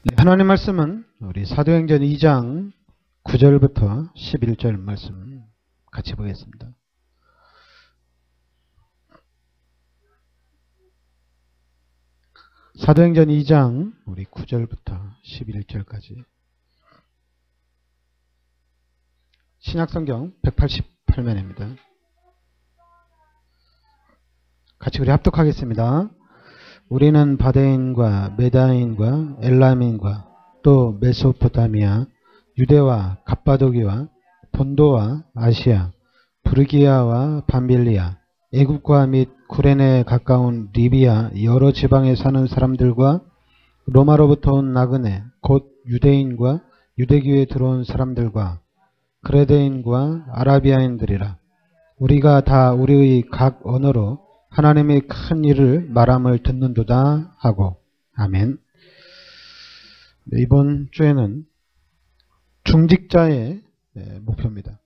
네, 하나님 말씀은 우리 사도행전 2장 9절부터 11절 말씀 같이 보겠습니다. 사도행전 2장 우리 9절부터 11절까지 신약성경 188면입니다. 같이 우리 합독하겠습니다. 우리는 바데인과 메다인과 엘람인과 또 메소포타미아, 유대와 갑바도기와 본도와 아시아, 부르기아와 밤빌리아, 애굽과 및 구레네에 가까운 리비아 여러 지방에 사는 사람들과 로마로부터 온 나그네 곧 유대인과 유대교에 들어온 사람들과 그레데인과 아라비아인들이라. 우리가 다 우리의 각 언어로 하나님의 큰 일을 말함을 듣는도다 하고. 아멘. 이번 주에는 중직자의 목표입니다.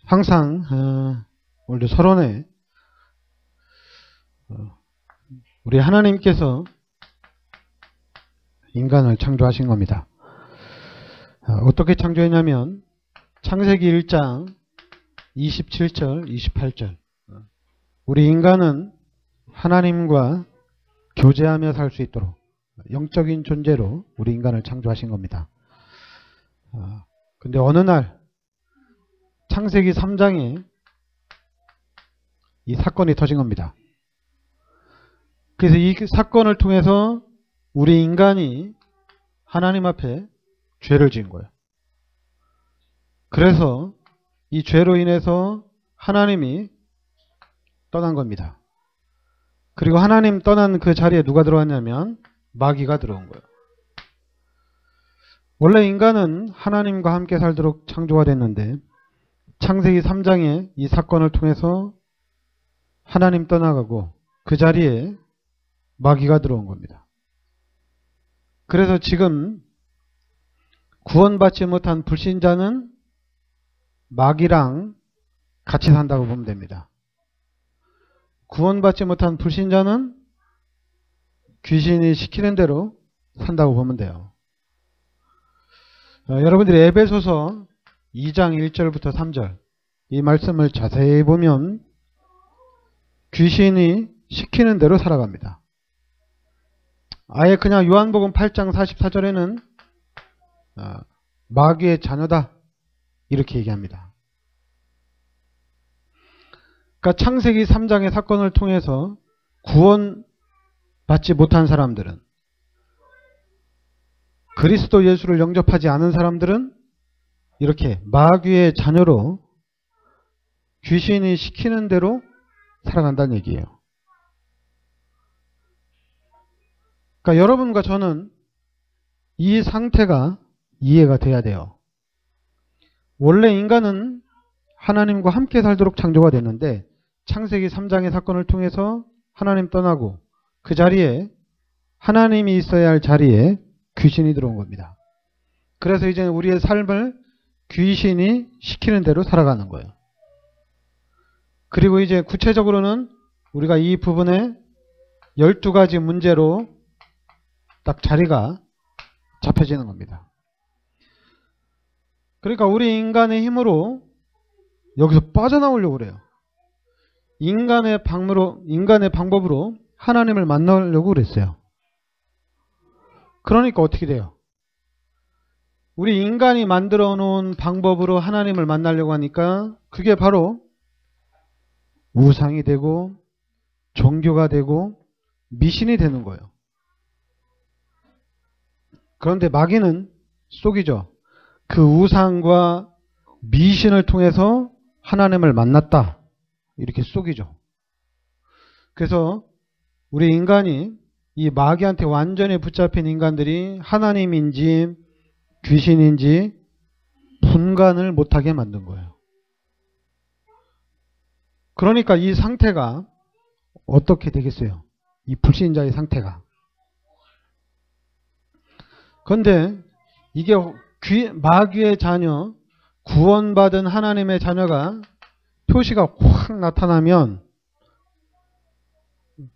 항상 오늘도 서론에 우리 하나님께서 인간을 창조하신 겁니다. 어떻게 창조했냐면 창세기 1장 27절 28절 우리 인간은 하나님과 교제하며 살 수 있도록 영적인 존재로 우리 인간을 창조하신 겁니다. 근데 어느 날 창세기 3장에 이 사건이 터진 겁니다. 그래서 이 사건을 통해서 우리 인간이 하나님 앞에 죄를 지은 거예요. 그래서 이 죄로 인해서 하나님이 떠난 겁니다. 그리고 하나님 떠난 그 자리에 누가 들어왔냐면 마귀가 들어온 거예요. 원래 인간은 하나님과 함께 살도록 창조가 됐는데 창세기 3장에 이 사건을 통해서 하나님 떠나가고 그 자리에 마귀가 들어온 겁니다. 그래서 지금 구원받지 못한 불신자는 마귀랑 같이 산다고 보면 됩니다. 구원받지 못한 불신자는 귀신이 시키는 대로 산다고 보면 돼요. 여러분들이 에베소서 2장 1절부터 3절 이 말씀을 자세히 보면 귀신이 시키는 대로 살아갑니다. 아예 그냥 요한복음 8장 44절에는 마귀의 자녀다 이렇게 얘기합니다. 그러니까 창세기 3장의 사건을 통해서 구원받지 못한 사람들은, 그리스도 예수를 영접하지 않은 사람들은 이렇게 마귀의 자녀로 귀신이 시키는 대로 살아간다는 얘기예요. 그러니까 여러분과 저는 이 상태가 이해가 돼야 돼요. 원래 인간은 하나님과 함께 살도록 창조가 됐는데 창세기 3장의 사건을 통해서 하나님 떠나고 그 자리에 하나님이 있어야 할 자리에 귀신이 들어온 겁니다. 그래서 이제 우리의 삶을 귀신이 시키는 대로 살아가는 거예요. 그리고 이제 구체적으로는 우리가 이 부분에 12가지 문제로 딱 자리가 잡혀지는 겁니다. 그러니까 우리 인간의 힘으로 여기서 빠져나오려고 그래요. 인간의 방법으로 하나님을 만나려고 그랬어요. 그러니까 어떻게 돼요? 우리 인간이 만들어 놓은 방법으로 하나님을 만나려고 하니까 그게 바로 우상이 되고 종교가 되고 미신이 되는 거예요. 그런데 마귀는 속이죠. 그 우상과 미신을 통해서 하나님을 만났다 이렇게 속이죠. 그래서 우리 인간이 이 마귀한테 완전히 붙잡힌 인간들이 하나님인지 귀신인지 분간을 못하게 만든 거예요. 그러니까 이 상태가 어떻게 되겠어요? 이 불신자의 상태가. 그런데 이게 마귀의 자녀, 구원받은 하나님의 자녀가 표시가 확 나타나면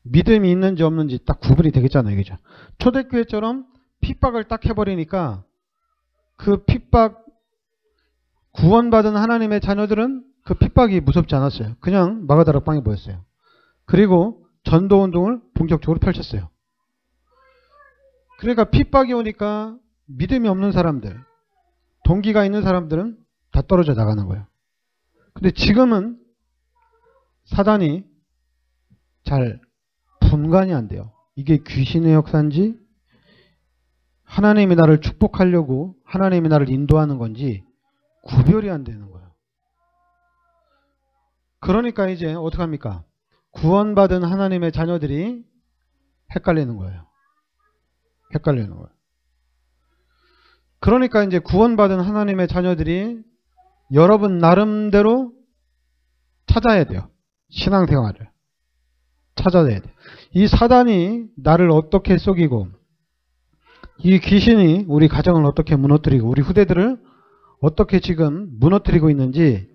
믿음이 있는지 없는지 딱 구분이 되겠잖아요. 그죠? 초대교회처럼 핍박을 딱 해버리니까 그 핍박, 구원받은 하나님의 자녀들은 그 핍박이 무섭지 않았어요. 그냥 마가다락방이 보였어요. 그리고 전도운동을 본격적으로 펼쳤어요. 그러니까 핍박이 오니까 믿음이 없는 사람들, 동기가 있는 사람들은 다 떨어져 나가는 거예요. 근데 지금은 사단이 잘 분간이 안 돼요. 이게 귀신의 역사인지 하나님이 나를 축복하려고 하나님이 나를 인도하는 건지 구별이 안 되는 거예요. 그러니까 이제 어떡합니까? 구원받은 하나님의 자녀들이 헷갈리는 거예요. 헷갈리는 거예요. 그러니까 이제 구원받은 하나님의 자녀들이 여러분 나름대로 찾아야 돼요. 신앙생활을. 찾아야 돼요. 이 사단이 나를 어떻게 속이고 이 귀신이 우리 가정을 어떻게 무너뜨리고 우리 후대들을 어떻게 지금 무너뜨리고 있는지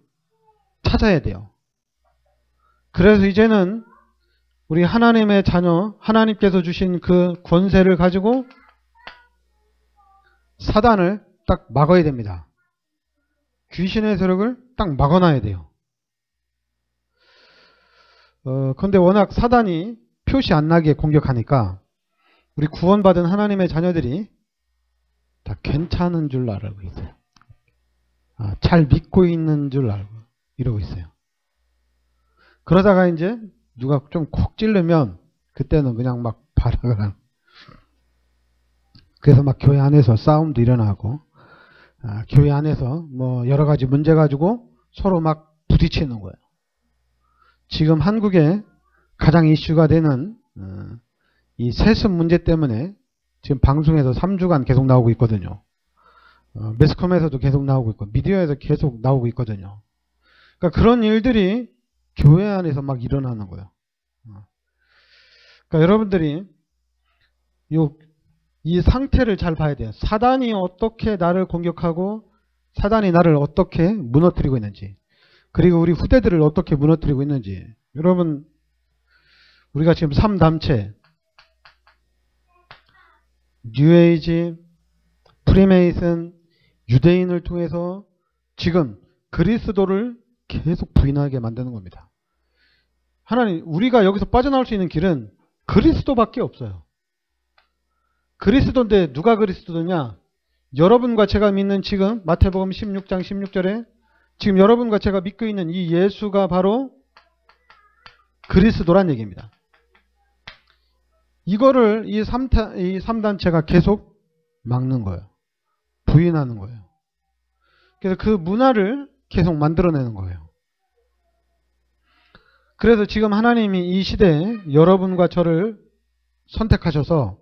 찾아야 돼요. 그래서 이제는 우리 하나님의 자녀, 하나님께서 주신 그 권세를 가지고 사단을 딱 막아야 됩니다. 귀신의 세력을 딱 막아놔야 돼요. 근데 워낙 사단이 표시 안 나게 공격하니까 우리 구원받은 하나님의 자녀들이 다 괜찮은 줄 알고 있어요. 잘 믿고 있는 줄 알고 이러고 있어요. 그러다가 이제 누가 좀 콕 찌르면 그때는 그냥 막 발악을 하는. 그래서 막 교회 안에서 싸움도 일어나고 교회 안에서 뭐 여러 가지 문제 가지고 서로 막 부딪히는 거예요. 지금 한국에 가장 이슈가 되는 이 세습 문제 때문에 지금 방송에서 3주간 계속 나오고 있거든요. 매스컴에서도 계속 나오고 있고 미디어에서 계속 나오고 있거든요. 그러니까 그런 일들이 교회 안에서 막 일어나는 거예요. 그러니까 여러분들이 이 상태를 잘 봐야 돼요. 사단이 어떻게 나를 공격하고 사단이 나를 어떻게 무너뜨리고 있는지, 그리고 우리 후대들을 어떻게 무너뜨리고 있는지. 여러분, 우리가 지금 3단체 뉴에이지, 프리메이슨, 유대인을 통해서 지금 그리스도를 계속 부인하게 만드는 겁니다. 하나님, 우리가 여기서 빠져나올 수 있는 길은 그리스도밖에 없어요. 그리스도인데 누가 그리스도냐? 여러분과 제가 믿는 지금 마태복음 16장 16절에 지금 여러분과 제가 믿고 있는 이 예수가 바로 그리스도란 얘기입니다. 이거를 이 3단체가 계속 막는 거예요. 부인하는 거예요. 그래서 그 문화를 계속 만들어내는 거예요. 그래서 지금 하나님이 이 시대에 여러분과 저를 선택하셔서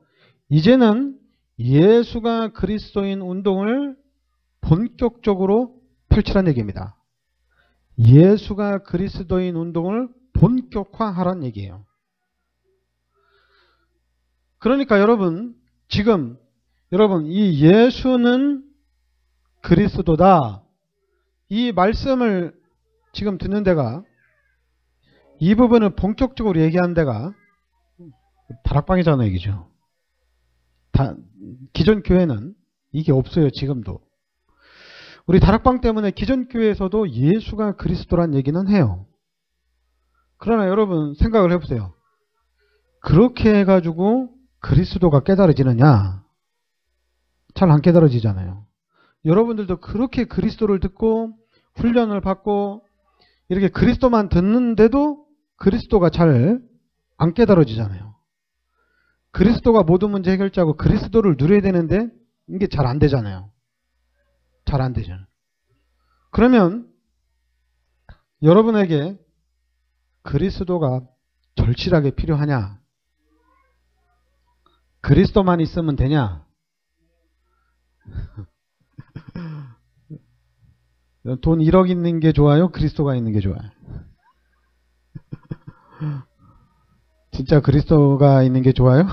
이제는 예수가 그리스도인 운동을 본격적으로 펼치라는 얘기입니다. 예수가 그리스도인 운동을 본격화하라는 얘기예요. 그러니까 여러분, 지금 여러분 이 예수는 그리스도다, 이 말씀을 지금 듣는 데가, 이 부분을 본격적으로 얘기하는 데가 다락방이잖아요, 얘기죠. 기존 교회는 이게 없어요. 지금도 우리 다락방 때문에 기존 교회에서도 예수가 그리스도란 얘기는 해요. 그러나 여러분 생각을 해보세요. 그렇게 해가지고 그리스도가 깨달아지느냐? 잘 안 깨달아지잖아요. 여러분들도 그렇게 그리스도를 듣고 훈련을 받고 이렇게 그리스도만 듣는데도 그리스도가 잘 안 깨달아지잖아요. 그리스도가 모든 문제 해결자고 그리스도를 누려야 되는데 이게 잘 안 되잖아요. 잘 안 되잖아요. 그러면 여러분에게 그리스도가 절실하게 필요하냐? 그리스도만 있으면 되냐? 돈 1억 있는 게 좋아요? 그리스도가 있는 게 좋아요? 진짜 그리스도가 있는 게 좋아요?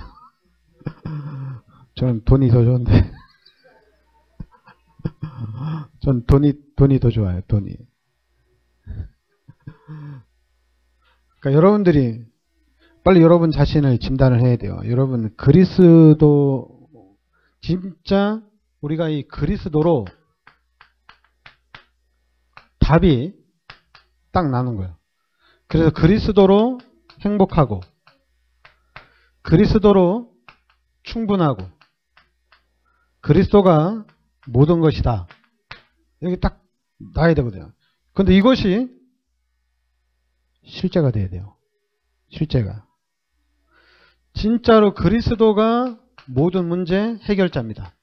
저는 돈이 더 좋은데. 전 돈이 더 좋아요. 돈이. 그러니까 여러분들이 빨리 여러분 자신을 진단을 해야 돼요. 여러분 그리스도 진짜 우리가 이 그리스도로 답이 딱 나는 거예요. 그래서 그리스도로 행복하고 그리스도로 충분하고 그리스도가 모든 것이다. 여기 딱 나야 되거든요. 근데 이것이 실제가 돼야 돼요. 실제가. 진짜로 그리스도가 모든 문제 해결자입니다.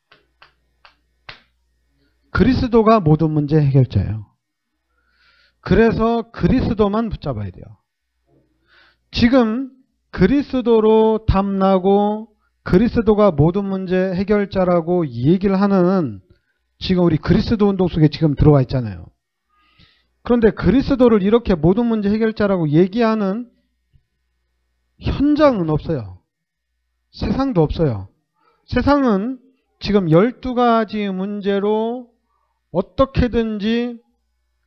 그리스도가 모든 문제 해결자예요. 그래서 그리스도만 붙잡아야 돼요. 지금 그리스도로 답나고 그리스도가 모든 문제 해결자라고 얘기를 하는 지금 우리 그리스도 운동 속에 지금 들어와 있잖아요. 그런데 그리스도를 이렇게 모든 문제 해결자라고 얘기하는 현장은 없어요. 세상도 없어요. 세상은 지금 12가지 문제로 어떻게든지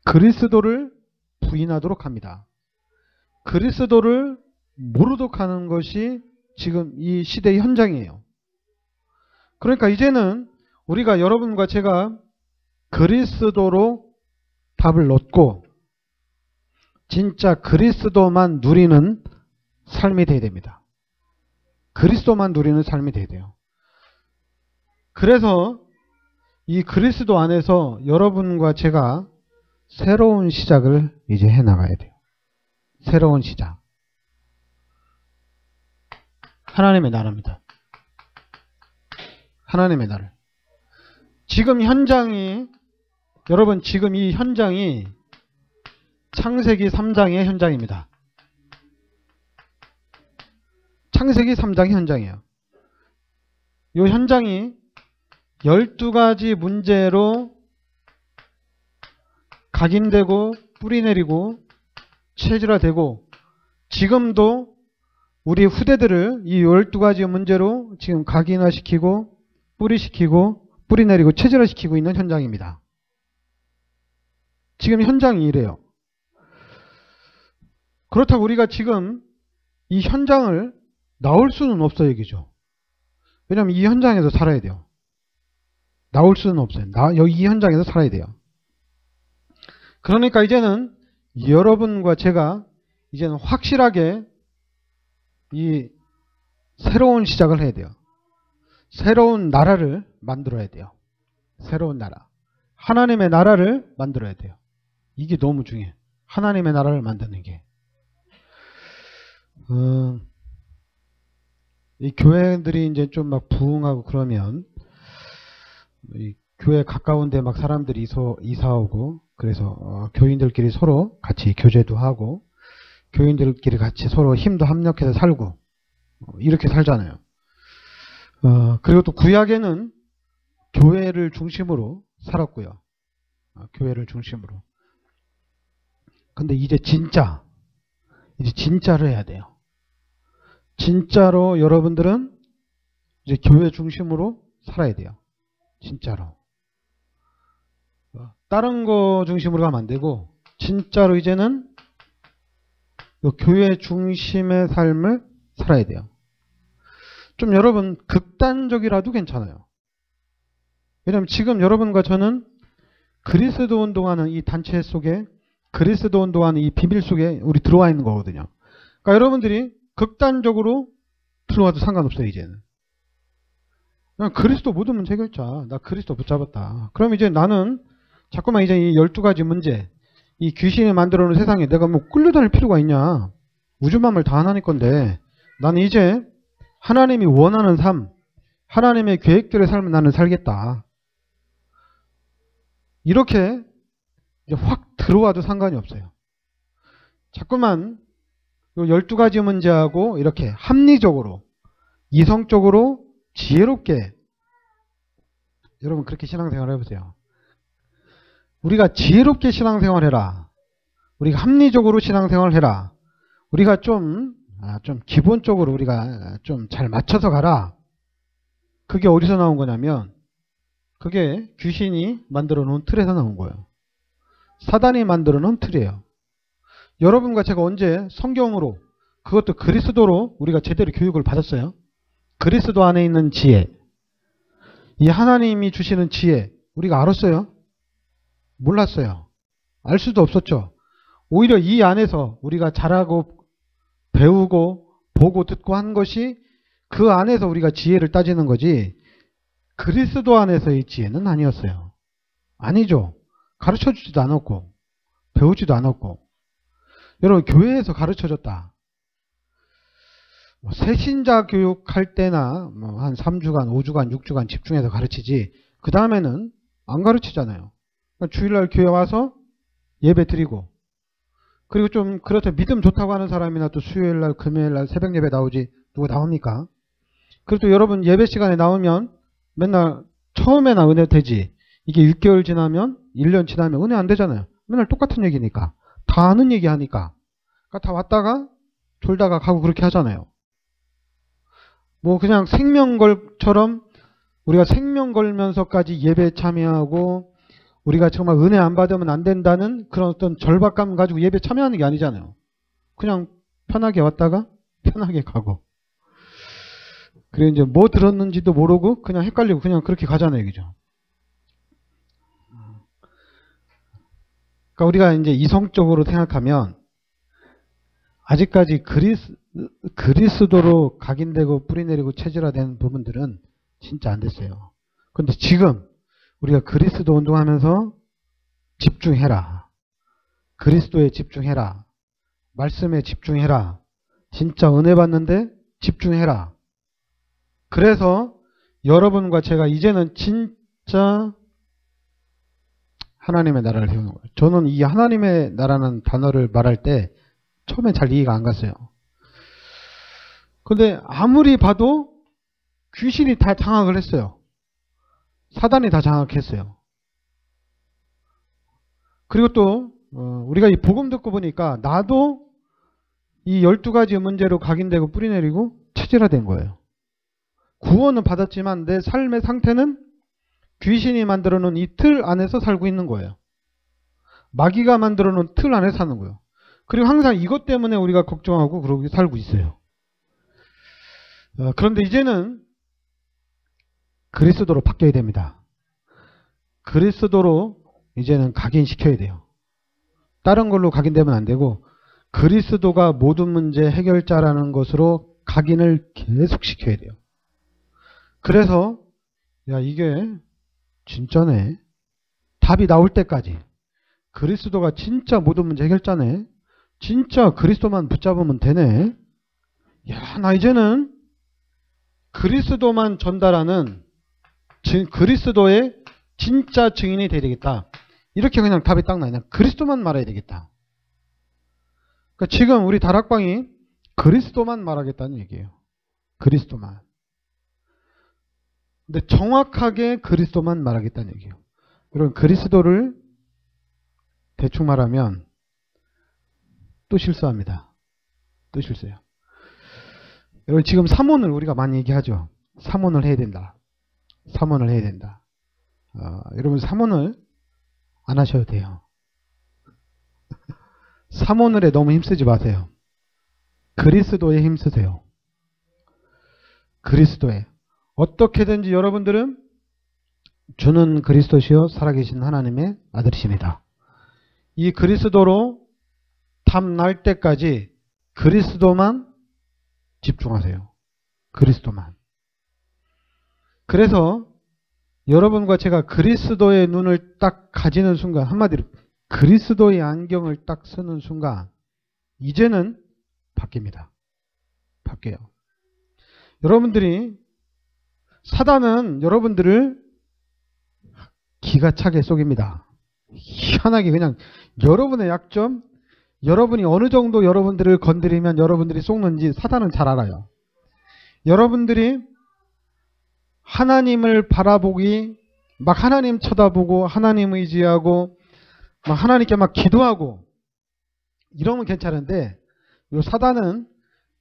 그리스도를 부인하도록 합니다. 그리스도를 모르도록 하는 것이 지금 이 시대의 현장이에요. 그러니까 이제는 우리가 여러분과 제가 그리스도로 답을 얻고 진짜 그리스도만 누리는 삶이 돼야 됩니다. 그리스도만 누리는 삶이 돼야 돼요. 그래서 이 그리스도 안에서 여러분과 제가 새로운 시작을 이제 해나가야 돼요. 새로운 시작. 하나님의 나라입니다. 하나님의 나라. 지금 현장이 여러분 지금 이 현장이 창세기 3장의 현장입니다. 창세기 3장의 현장이에요. 이 현장이 12가지 문제로 각인되고 뿌리내리고 체질화되고 지금도 우리 후대들을 이 12가지 문제로 지금 각인화시키고 뿌리시키고 뿌리내리고 체질화시키고 있는 현장입니다. 지금 현장이 이래요. 그렇다고 우리가 지금 이 현장을 나올 수는 없어요. 얘기죠. 왜냐하면 이 현장에서 살아야 돼요. 나올 수는 없어요. 여기 이 현장에서 살아야 돼요. 그러니까 이제는 여러분과 제가 이제는 확실하게 이 새로운 시작을 해야 돼요. 새로운 나라를 만들어야 돼요. 새로운 나라. 하나님의 나라를 만들어야 돼요. 이게 너무 중요해요. 하나님의 나라를 만드는 게. 이 교회들이 이제 좀 막 부흥하고 그러면 이 교회 가까운데 막 사람들이 이사 오고 그래서 교인들끼리 서로 같이 교제도 하고 교인들끼리 같이 서로 힘도 합력해서 살고 이렇게 살잖아요. 그리고 또 구약에는 교회를 중심으로 살았고요. 교회를 중심으로. 근데 이제 진짜를 해야 돼요. 진짜로 여러분들은 이제 교회 중심으로 살아야 돼요. 진짜로. 다른 거 중심으로 가면 안 되고 진짜로 이제는 교회 중심의 삶을 살아야 돼요. 좀 여러분 극단적이라도 괜찮아요. 왜냐하면 지금 여러분과 저는 그리스도 운동하는 이 단체 속에 그리스도 운동하는 이 비밀 속에 우리 들어와 있는 거거든요. 그러니까 여러분들이 극단적으로 들어와도 상관없어요. 이제는. 그냥 그리스도 모든 문제 해결자. 나 그리스도 붙잡았다. 그럼 이제 나는 자꾸만 이제 이 12가지 문제 이 귀신이 만들어 놓은 세상에 내가 뭐 끌려다닐 필요가 있냐. 우주만물 다 하나님 건데 나는 이제 하나님이 원하는 삶 하나님의 계획대로의 삶을 나는 살겠다. 이렇게 이제 확 들어와도 상관이 없어요. 자꾸만 이 12가지 문제하고 이렇게 합리적으로 이성적으로 지혜롭게 여러분 그렇게 신앙생활을 해보세요. 우리가 지혜롭게 신앙생활을 해라. 우리가 합리적으로 신앙생활을 해라. 우리가 좀 기본적으로 우리가 좀 잘 맞춰서 가라. 그게 어디서 나온 거냐면 그게 귀신이 만들어 놓은 틀에서 나온 거예요. 사단이 만들어 놓은 틀이에요. 여러분과 제가 언제 성경으로, 그것도 그리스도로 우리가 제대로 교육을 받았어요? 그리스도 안에 있는 지혜, 이 하나님이 주시는 지혜 우리가 알았어요? 몰랐어요. 알 수도 없었죠. 오히려 이 안에서 우리가 잘하고 배우고 보고 듣고 한 것이 그 안에서 우리가 지혜를 따지는 거지, 그리스도 안에서의 지혜는 아니었어요. 아니죠. 가르쳐주지도 않았고 배우지도 않았고. 여러분, 교회에서 가르쳐줬다. 새신자 교육할 때나 한 3주간 5주간 6주간 집중해서 가르치지, 그 다음에는 안 가르치잖아요. 그러니까 주일날 교회 와서 예배 드리고, 그리고 좀 그렇다 믿음 좋다고 하는 사람이나 또 수요일날 금요일날 새벽 예배 나오지 누가 나옵니까? 그리고 또 여러분 예배 시간에 나오면 맨날 처음에나 은혜 되지, 이게 6개월 지나면 1년 지나면 은혜 안 되잖아요. 맨날 똑같은 얘기니까, 다 아는 얘기 하니까. 그러니까 다 왔다가 졸다가 가고 그렇게 하잖아요. 뭐 그냥 생명걸처럼 우리가 생명 걸면서까지 예배 참여하고 우리가 정말 은혜 안 받으면 안 된다는 그런 어떤 절박감 가지고 예배 참여하는 게 아니잖아요. 그냥 편하게 왔다가 편하게 가고. 그리고 이제 뭐 들었는지도 모르고 그냥 헷갈리고 그냥 그렇게 가잖아요. 얘기죠. 그러니까 우리가 이제 이성적으로 생각하면 아직까지 그리스도로 각인되고 뿌리내리고 체질화된 부분들은 진짜 안 됐어요. 그런데 지금 우리가 그리스도 운동하면서 집중해라. 그리스도에 집중해라. 말씀에 집중해라. 진짜 은혜 받는데 집중해라. 그래서 여러분과 제가 이제는 진짜 하나님의 나라를 세우는 거예요. 저는 이 하나님의 나라는 단어를 말할 때 처음에 잘 이해가 안 갔어요. 근데 아무리 봐도 귀신이 다 장악을 했어요. 사단이 다 장악했어요. 그리고 또 우리가 이 복음 듣고 보니까 나도 이 12가지 문제로 각인되고 뿌리내리고 체질화된 거예요. 구원은 받았지만 내 삶의 상태는 귀신이 만들어 놓은 이 틀 안에서 살고 있는 거예요. 마귀가 만들어 놓은 틀 안에 사는 거예요. 그리고 항상 이것 때문에 우리가 걱정하고 그러고 살고 있어요. 그런데 이제는 그리스도로 바뀌어야 됩니다. 그리스도로 이제는 각인시켜야 돼요. 다른 걸로 각인되면 안 되고 그리스도가 모든 문제 해결자라는 것으로 각인을 계속 시켜야 돼요. 그래서 야, 이게 진짜네. 답이 나올 때까지 그리스도가 진짜 모든 문제 해결자네. 진짜 그리스도만 붙잡으면 되네. 야, 나 이제는 그리스도만 전달하는 그리스도의 진짜 증인이 돼야 되겠다. 이렇게 그냥 답이 딱 나냐. 그리스도만 말해야 되겠다. 그러니까 지금 우리 다락방이 그리스도만 말하겠다는 얘기예요. 그리스도만. 근데 정확하게 그리스도만 말하겠다는 얘기예요. 여러분, 그리스도를 대충 말하면 또 실수합니다. 또 실수해요. 여러분, 지금 삼원을 우리가 많이 얘기하죠. 삼원을 해야 된다. 삼원을 해야 된다. 여러분, 삼원을 안 하셔도 돼요. 삼원을에 너무 힘쓰지 마세요. 그리스도에 힘쓰세요. 그리스도에. 어떻게든지 여러분들은 주는 그리스도시요 살아계신 하나님의 아들이십니다. 이 그리스도로 답 날 때까지 그리스도만 집중하세요. 그리스도만. 그래서 여러분과 제가 그리스도의 눈을 딱 가지는 순간, 한마디로 그리스도의 안경을 딱 쓰는 순간 이제는 바뀝니다. 바뀌어요. 여러분들이, 사단은 여러분들을 기가 차게 속입니다. 희한하게 그냥 여러분의 약점, 여러분이 어느 정도 여러분들을 건드리면 여러분들이 속는지 사단은 잘 알아요. 여러분들이 하나님을 바라보기, 막 하나님 쳐다보고 하나님 의지하고 막 하나님께 막 기도하고 이러면 괜찮은데, 요 사단은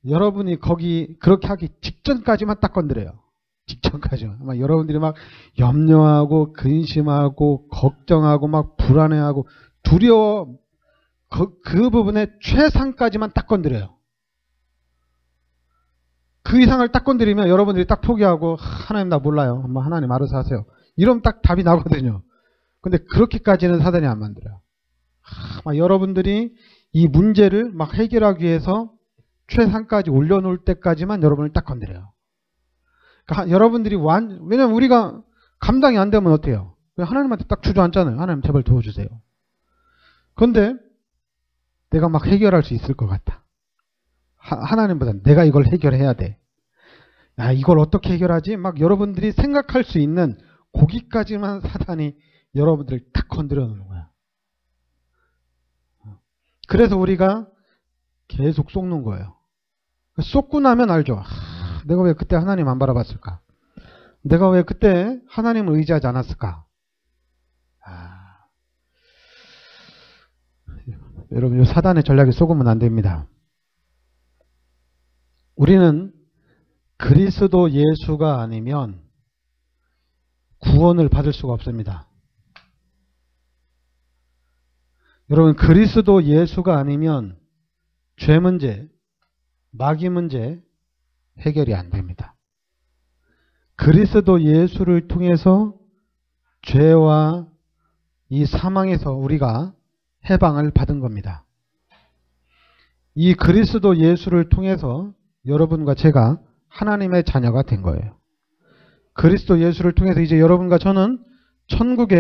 여러분이 거기 그렇게 하기 직전까지만 딱 건드려요. 직전까지만. 막 여러분들이 막 염려하고 근심하고 걱정하고 막 불안해하고 두려워 그 부분의 최상까지만 딱 건드려요. 그 이상을 딱 건드리면 여러분들이 딱 포기하고 하나님 나 몰라요. 하나님 알아서 하세요. 이러면 딱 답이 나거든요. 근데 그렇게까지는 사단이 안 만들어요. 막 여러분들이 이 문제를 막 해결하기 위해서 최상까지 올려놓을 때까지만 여러분을 딱 건드려요. 그러니까 여러분들이 왜냐면 우리가 감당이 안 되면 어때요? 하나님한테 딱 주저앉잖아요. 하나님 제발 도와주세요. 그런데 내가 막 해결할 수 있을 것 같아. 하나님보다 내가 이걸 해결해야 돼. 야, 이걸 어떻게 해결하지? 막 여러분들이 생각할 수 있는 거기까지만 사단이 여러분들을 딱 건드려 놓는 거야. 그래서 우리가 계속 속는 거예요. 속고 나면 알죠. 내가 왜 그때 하나님 안 바라봤을까? 내가 왜 그때 하나님을 의지하지 않았을까? 여러분, 이 사단의 전략에 속으면 안 됩니다. 우리는 그리스도 예수가 아니면 구원을 받을 수가 없습니다. 여러분, 그리스도 예수가 아니면 죄 문제, 마귀 문제 해결이 안 됩니다. 그리스도 예수를 통해서 죄와 이 사망에서 우리가 해방을 받은 겁니다. 이 그리스도 예수를 통해서 여러분과 제가 하나님의 자녀가 된 거예요. 그리스도 예수를 통해서 이제 여러분과 저는 천국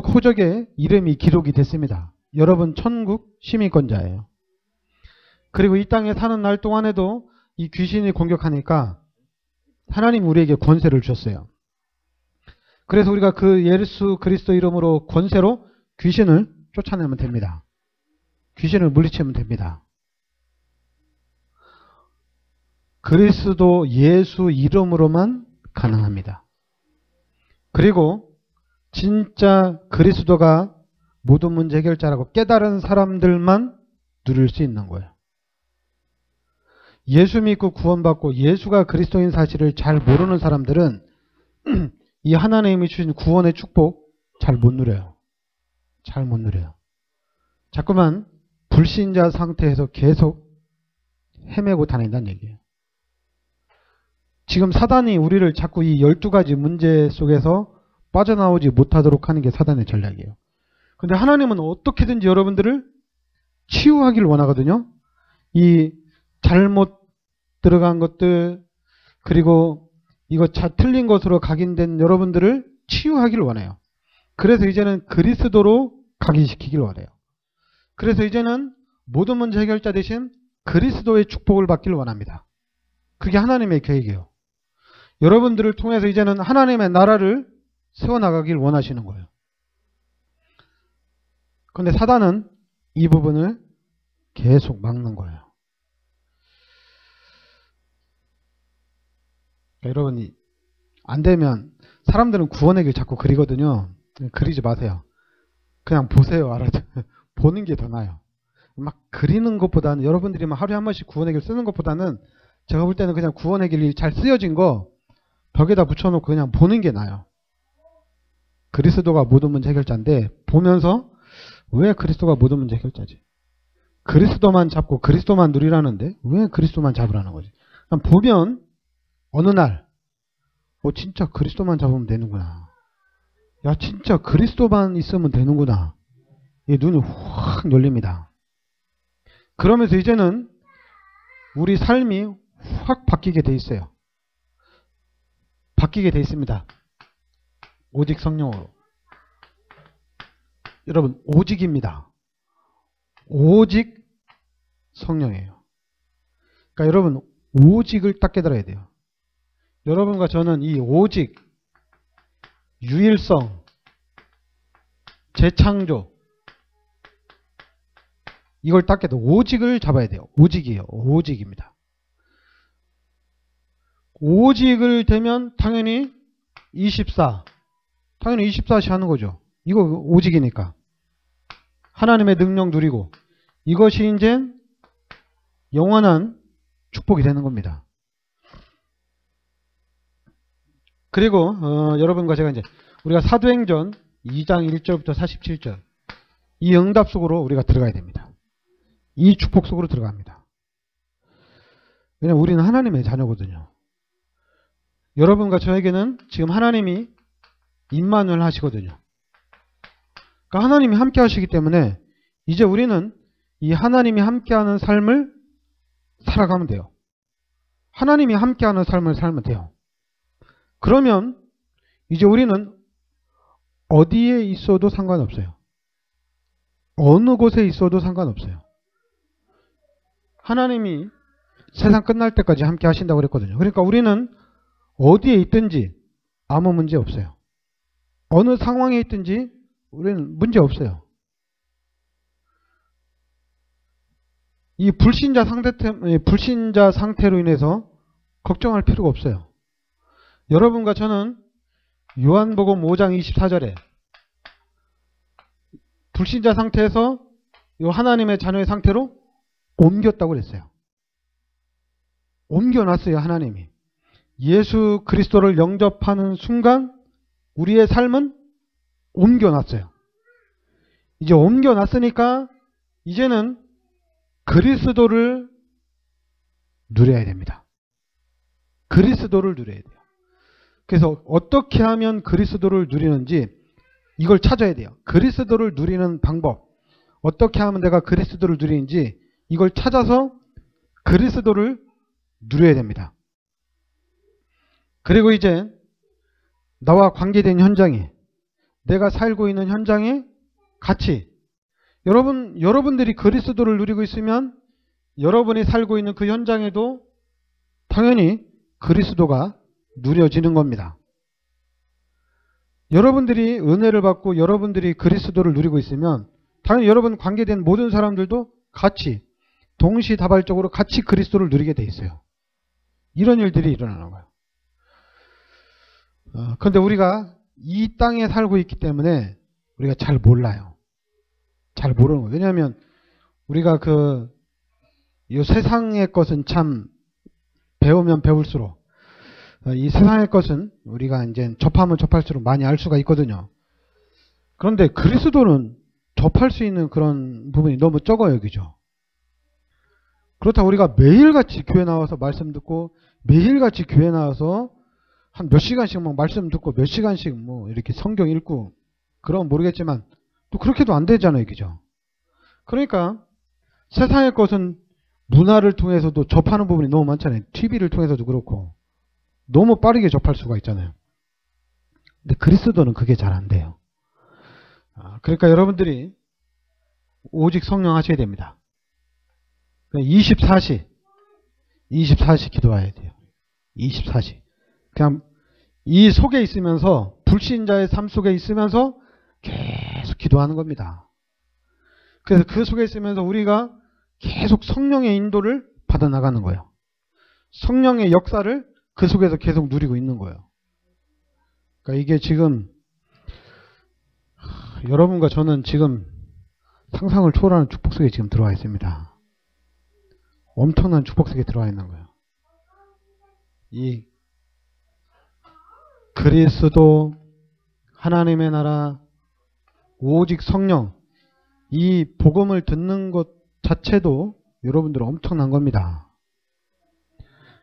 호적에 이름이 기록이 됐습니다. 여러분 천국 시민권자예요. 그리고 이 땅에 사는 날 동안에도 이 귀신이 공격하니까 하나님 우리에게 권세를 주셨어요. 그래서 우리가 그 예수 그리스도 이름으로 권세로 귀신을 쫓아내면 됩니다. 귀신을 물리치면 됩니다. 그리스도 예수 이름으로만 가능합니다. 그리고 진짜 그리스도가 모든 문제 해결자라고 깨달은 사람들만 누릴 수 있는 거예요. 예수 믿고 구원받고 예수가 그리스도인 사실을 잘 모르는 사람들은 이 하나님이 주신 구원의 축복 잘 못 누려요. 잘 못 누려요. 자꾸만 불신자 상태에서 계속 헤매고 다닌다는 얘기예요. 지금 사단이 우리를 자꾸 이 12가지 문제 속에서 빠져나오지 못하도록 하는 게 사단의 전략이에요. 근데 하나님은 어떻게든지 여러분들을 치유하기를 원하거든요. 이 잘못 들어간 것들, 그리고 이거 틀린 것으로 각인된 여러분들을 치유하기를 원해요. 그래서 이제는 그리스도로 각인시키기를 원해요. 그래서 이제는 모든 문제 해결자 대신 그리스도의 축복을 받기를 원합니다. 그게 하나님의 계획이에요. 여러분들을 통해서 이제는 하나님의 나라를 세워나가길 원하시는 거예요. 그런데 사단은 이 부분을 계속 막는 거예요. 그러니까 여러분이 안 되면 사람들은 구원의 길 자꾸 그리거든요. 그리지 마세요. 그냥 보세요. 알아죠? 보는 게 더 나아요. 막 그리는 것보다는 여러분들이 막 하루에 한 번씩 구원의 길 쓰는 것보다는 제가 볼 때는 그냥 구원의 길이 잘 쓰여진 거 벽에다 붙여놓고 그냥 보는 게 나아요. 그리스도가 모든 문제 해결자인데 보면서 왜 그리스도가 모든 문제 해결자지? 그리스도만 잡고 그리스도만 누리라는데 왜 그리스도만 잡으라는 거지? 보면 어느 날 진짜 그리스도만 잡으면 되는구나. 야 진짜 그리스도만 있으면 되는구나. 이 눈이 확 열립니다. 그러면서 이제는 우리 삶이 확 바뀌게 돼 있어요. 바뀌게 돼 있습니다. 오직 성령으로. 여러분 오직입니다. 오직 성령이에요. 그러니까 여러분 오직을 딱 깨달아야 돼요. 여러분과 저는 이 오직, 유일성, 재창조 이걸 딱 깨도 오직을 잡아야 돼요. 오직이에요. 오직입니다. 오직을 되면 당연히 24. 당연히 24시 하는 거죠. 이거 오직이니까. 하나님의 능력 누리고 이것이 이제 영원한 축복이 되는 겁니다. 그리고 여러분과 제가 이제 우리가 사도행전 2장 1절부터 47절 이 응답 속으로 우리가 들어가야 됩니다. 이 축복 속으로 들어갑니다. 왜냐하면 우리는 하나님의 자녀거든요. 여러분과 저에게는 지금 하나님이 임마누엘 하시거든요. 그러니까 하나님이 함께 하시기 때문에 이제 우리는 이 하나님이 함께하는 삶을 살아가면 돼요. 하나님이 함께하는 삶을 살면 돼요. 그러면 이제 우리는 어디에 있어도 상관없어요. 어느 곳에 있어도 상관없어요. 하나님이 세상 끝날 때까지 함께 하신다고 그랬거든요. 그러니까 우리는 어디에 있든지 아무 문제 없어요. 어느 상황에 있든지 우리는 문제 없어요. 이 불신자 상태로 인해서 걱정할 필요가 없어요. 여러분과 저는 요한복음 5장 24절에 불신자 상태에서 요 하나님의 자녀의 상태로 옮겼다고 그랬어요. 옮겨놨어요. 하나님이. 예수 그리스도를 영접하는 순간 우리의 삶은 옮겨놨어요. 이제 옮겨놨으니까 이제는 그리스도를 누려야 됩니다. 그리스도를 누려야 돼요. 그래서 어떻게 하면 그리스도를 누리는지 이걸 찾아야 돼요. 그리스도를 누리는 방법. 어떻게 하면 내가 그리스도를 누리는지 이걸 찾아서 그리스도를 누려야 됩니다. 그리고 이제 나와 관계된 현장에 내가 살고 있는 현장에 같이 여러분들이 그리스도를 누리고 있으면 여러분이 살고 있는 그 현장에도 당연히 그리스도가 누려지는 겁니다. 여러분들이 은혜를 받고 여러분들이 그리스도를 누리고 있으면 당연히 여러분 관계된 모든 사람들도 같이 동시다발적으로 같이 그리스도를 누리게 돼 있어요. 이런 일들이 일어나는 거예요. 그런데 우리가 이 땅에 살고 있기 때문에 우리가 잘 몰라요. 잘 모르는 거예요. 왜냐하면 우리가 이 세상의 것은 참 배우면 배울수록 이 세상의 것은 우리가 이제 접하면 접할수록 많이 알 수가 있거든요. 그런데 그리스도는 접할 수 있는 그런 부분이 너무 적어요. 여기죠. 그렇다고 우리가 매일같이 교회 나와서 말씀 듣고 매일같이 교회 나와서 한 몇 시간씩 막 말씀 듣고 몇 시간씩 뭐 이렇게 성경 읽고 그러면 모르겠지만 또 그렇게도 안 되잖아요. 그죠? 그러니까 세상의 것은 문화를 통해서도 접하는 부분이 너무 많잖아요. TV를 통해서도 그렇고 너무 빠르게 접할 수가 있잖아요. 근데 그리스도는 그게 잘 안 돼요. 그러니까 여러분들이 오직 성령 하셔야 됩니다. 24시 기도해야 돼요. 24시. 그냥 이 속에 있으면서 불신자의 삶 속에 있으면서 계속 기도하는 겁니다. 그래서 그 속에 있으면서 우리가 계속 성령의 인도를 받아나가는 거예요. 성령의 역사를 그 속에서 계속 누리고 있는 거예요. 그러니까 이게 지금 여러분과 저는 지금 상상을 초월하는 축복 속에 지금 들어와 있습니다. 엄청난 축복 속에 들어와 있는 거예요. 이 그리스도, 하나님의 나라, 오직 성령, 이 복음을 듣는 것 자체도 여러분들은 엄청난 겁니다.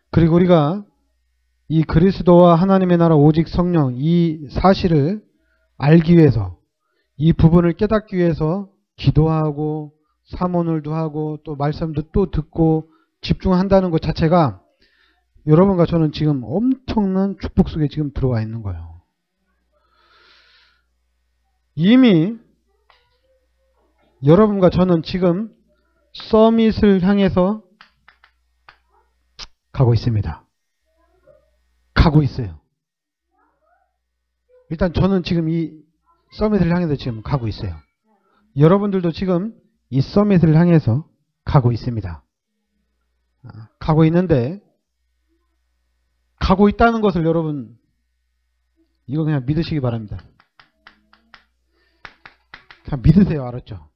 그리고 우리가 이 그리스도와 하나님의 나라, 오직 성령, 이 사실을 알기 위해서, 이 부분을 깨닫기 위해서 기도하고 사모늘도 하고 또 말씀도 또 듣고 집중한다는 것 자체가 여러분과 저는 지금 엄청난 축복 속에 지금 들어와 있는 거예요. 이미 여러분과 저는 지금 서밋을 향해서 가고 있습니다. 가고 있어요. 일단 저는 지금 이 서밋을 향해서 지금 가고 있어요. 여러분들도 지금 이 서밋을 향해서 가고 있습니다. 가고 있는데 가고 있다는 것을 여러분 이거 그냥 믿으시기 바랍니다. 그냥 믿으세요. 알았죠?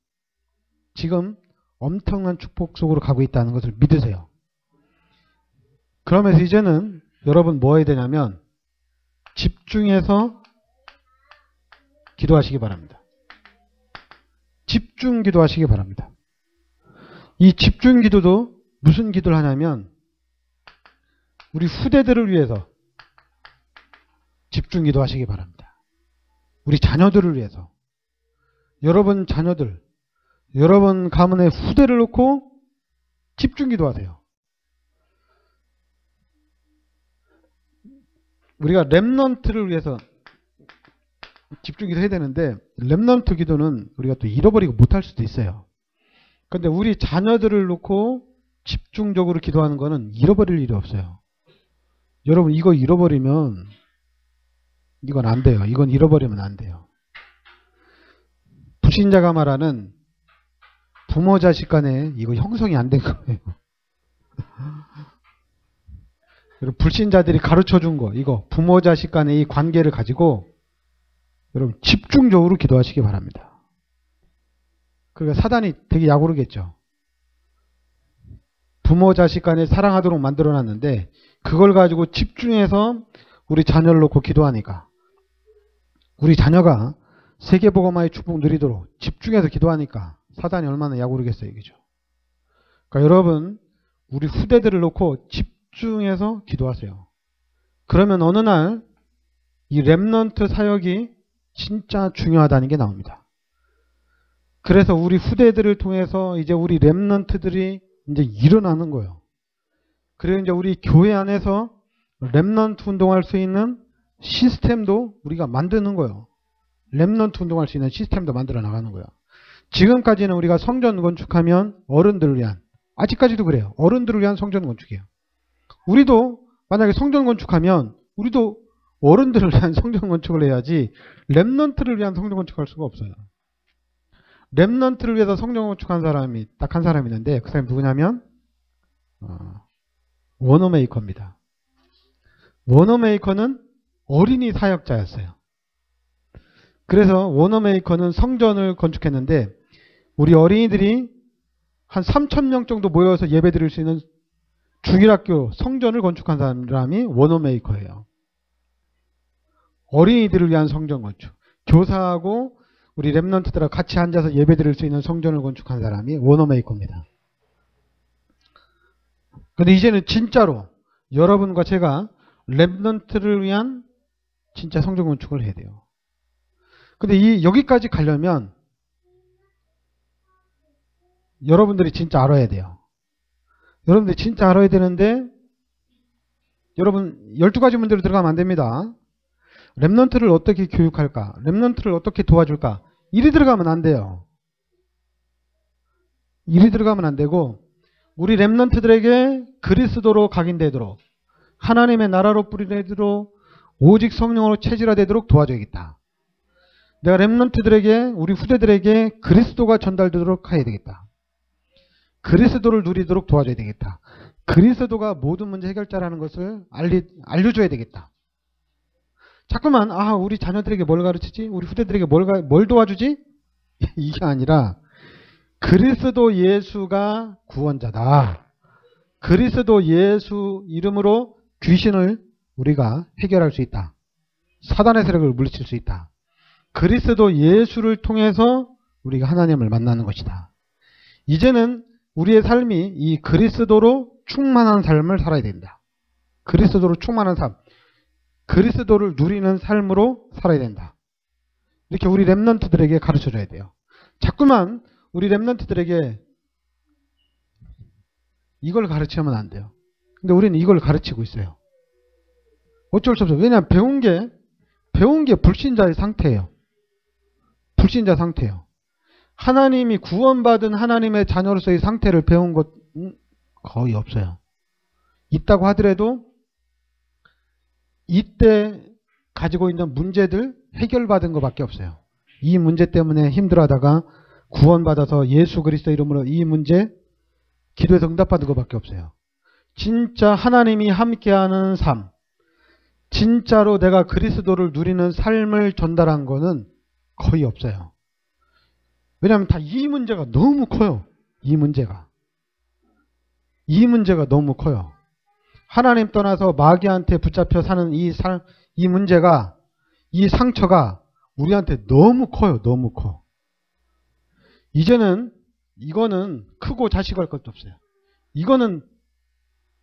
지금 엄청난 축복 속으로 가고 있다는 것을 믿으세요. 그러면서 이제는 여러분 뭐 해야 되냐면 집중해서 기도하시기 바랍니다. 집중 기도하시기 바랍니다. 이 집중 기도도 무슨 기도를 하냐면 우리 후대들을 위해서 집중 기도하시기 바랍니다. 우리 자녀들을 위해서. 여러분 자녀들, 여러분 가문의 후대를 놓고 집중 기도하세요. 우리가 렘넌트를 위해서 집중 기도해야 되는데 렘넌트 기도는 우리가 또 잃어버리고 못할 수도 있어요. 그런데 우리 자녀들을 놓고 집중적으로 기도하는 거는 잃어버릴 일이 없어요. 여러분 이거 잃어버리면 이건 안 돼요. 이건 잃어버리면 안 돼요. 불신자가 말하는 부모 자식 간에 이거 형성이 안 된 거예요. 불신자들이 가르쳐 준 거, 이거 부모 자식 간의 이 관계를 가지고 여러분 집중적으로 기도하시기 바랍니다. 그러니까 사단이 되게 약오르겠죠. 부모 자식 간에 사랑하도록 만들어 놨는데 그걸 가지고 집중해서 우리 자녀를 놓고 기도하니까 우리 자녀가 세계복음화의 축복 누리도록 집중해서 기도하니까 사단이 얼마나 약오르겠어요. 이거죠. 그러니까 여러분 우리 후대들을 놓고 집중해서 기도하세요. 그러면 어느 날 이 렘넌트 사역이 진짜 중요하다는 게 나옵니다. 그래서 우리 후대들을 통해서 이제 우리 렘넌트들이 이제 일어나는 거예요. 그리고 이제 우리 교회 안에서 렘넌트 운동할 수 있는 시스템도 우리가 만드는 거예요. 렘넌트 운동할 수 있는 시스템도 만들어 나가는 거예요. 지금까지는 우리가 성전 건축하면 어른들을 위한, 아직까지도 그래요. 어른들을 위한 성전 건축이에요. 우리도 만약에 성전 건축하면 우리도 어른들을 위한 성전 건축을 해야지 렘넌트를 위한 성전 건축할 수가 없어요. 렘넌트를 위해서 성전 건축한 사람이 딱 한 사람이 있는데 그 사람이 누구냐면 워너메이커입니다. 워너메이커는 어린이 사역자였어요. 그래서 워너메이커는 성전을 건축했는데 우리 어린이들이 한 3,000명 정도 모여서 예배 드릴 수 있는 주일학교 성전을 건축한 사람이 워너메이커예요. 어린이들을 위한 성전 건축. 교사하고 우리 렘넌트들하고 같이 앉아서 예배 드릴 수 있는 성전을 건축한 사람이 워너메이커입니다. 근데 이제는 진짜로 여러분과 제가 렘넌트를 위한 진짜 성전 건축을 해야 돼요. 근데 여기까지 가려면 여러분들이 진짜 알아야 돼요. 여러분들이 진짜 알아야 되는데 여러분 12가지 문제로 들어가면 안 됩니다. 렘넌트를 어떻게 교육할까? 렘넌트를 어떻게 도와줄까? 이리 들어가면 안 돼요. 이리 들어가면 안 되고 우리 렘넌트들에게 그리스도로 각인되도록 하나님의 나라로 뿌리되도록 오직 성령으로 체질화되도록 도와줘야겠다. 내가 렘넌트들에게 우리 후대들에게 그리스도가 전달되도록 해야 되겠다. 그리스도를 누리도록 도와줘야 되겠다. 그리스도가 모든 문제 해결자라는 것을 알려줘야 되겠다. 자꾸만 우리 자녀들에게 뭘 가르치지? 우리 후대들에게 뭘 도와주지? 이게 아니라 그리스도 예수가 구원자다. 그리스도 예수 이름으로 귀신을 우리가 해결할 수 있다. 사단의 세력을 물리칠 수 있다. 그리스도 예수를 통해서 우리가 하나님을 만나는 것이다. 이제는 우리의 삶이 이 그리스도로 충만한 삶을 살아야 된다. 그리스도로 충만한 삶. 그리스도를 누리는 삶으로 살아야 된다. 이렇게 우리 렘넌트들에게 가르쳐줘야 돼요. 자꾸만 우리 렘넌트들에게 이걸 가르치면 안 돼요. 근데 우리는 이걸 가르치고 있어요. 어쩔 수 없어요. 왜냐하면 배운 게 불신자의 상태예요. 불신자 상태예요. 하나님이 구원받은 하나님의 자녀로서의 상태를 배운 것 거의 없어요. 있다고 하더라도 이때 가지고 있는 문제들 해결받은 것밖에 없어요. 이 문제 때문에 힘들어하다가 구원받아서 예수 그리스도 이름으로 이 문제 기도에서 응답받은 것밖에 없어요. 진짜 하나님이 함께하는 삶, 진짜로 내가 그리스도를 누리는 삶을 전달한 거는 거의 없어요. 왜냐하면 다 이 문제가 너무 커요. 이 문제가 너무 커요. 하나님 떠나서 마귀한테 붙잡혀 사는 이 이 문제가, 이 상처가 우리한테 너무 커요. 너무 커. 이제는 이거는 크고 자식할 것도 없어요. 이거는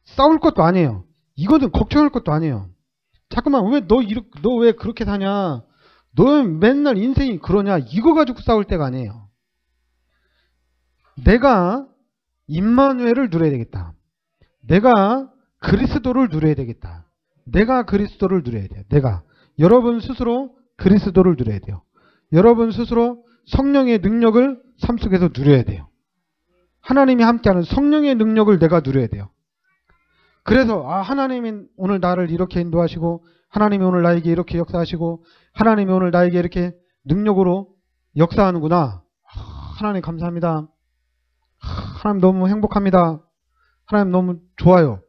싸울 것도 아니에요. 이거는 걱정할 것도 아니에요. 잠깐만, 너 왜 그렇게 사냐? 너 맨날 인생이 그러냐? 이거 가지고 싸울 때가 아니에요. 내가 임마누엘을 누려야 되겠다. 내가 그리스도를 누려야 되겠다. 내가 그리스도를 누려야 돼요. 여러분 스스로 그리스도를 누려야 돼요. 여러분 스스로 성령의 능력을 삶 속에서 누려야 돼요. 하나님이 함께하는 성령의 능력을 내가 누려야 돼요. 그래서 하나님이 오늘 나를 이렇게 인도하시고, 하나님이 오늘 나에게 이렇게 역사하시고, 하나님이 오늘 나에게 이렇게 능력으로 역사하는구나. 하나님 감사합니다. 하나님 너무 행복합니다. 하나님 너무 좋아요.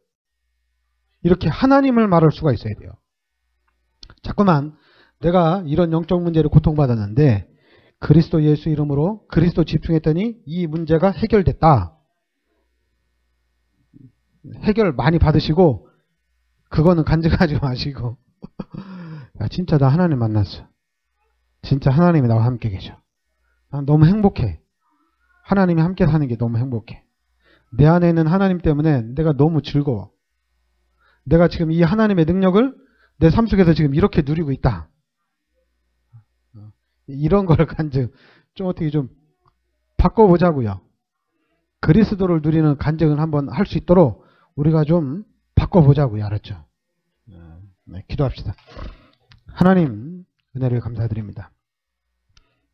이렇게 하나님을 말할 수가 있어야 돼요. 자꾸만 내가 이런 영적 문제를 고통받았는데 그리스도 예수 이름으로 그리스도 집중했더니 이 문제가 해결됐다. 해결 많이 받으시고 그거는 간증하지 마시고 야, 진짜 나 하나님 만났어. 진짜 하나님이 나와 함께 계셔. 난 너무 행복해. 하나님이 함께 사는 게 너무 행복해. 내 안에 있는 하나님 때문에 내가 너무 즐거워. 내가 지금 이 하나님의 능력을 내 삶 속에서 지금 이렇게 누리고 있다. 이런 걸 간증 좀 어떻게 좀 바꿔보자고요. 그리스도를 누리는 간증을 한번 할 수 있도록 우리가 좀 바꿔보자고요. 알았죠? 네, 기도합시다. 하나님 은혜를 감사드립니다.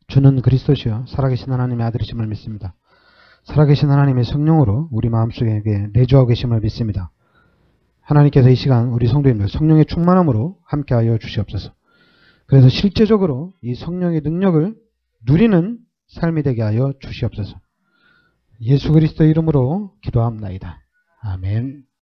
주는 그리스도시요 살아계신 하나님의 아들이심을 믿습니다. 살아계신 하나님의 성령으로 우리 마음속에 내주하고 계심을 믿습니다. 하나님께서 이 시간 우리 성도님들 성령의 충만함으로 함께하여 주시옵소서. 그래서 실제적으로 이 성령의 능력을 누리는 삶이 되게 하여 주시옵소서. 예수 그리스도 이름으로 기도합나이다. 아멘.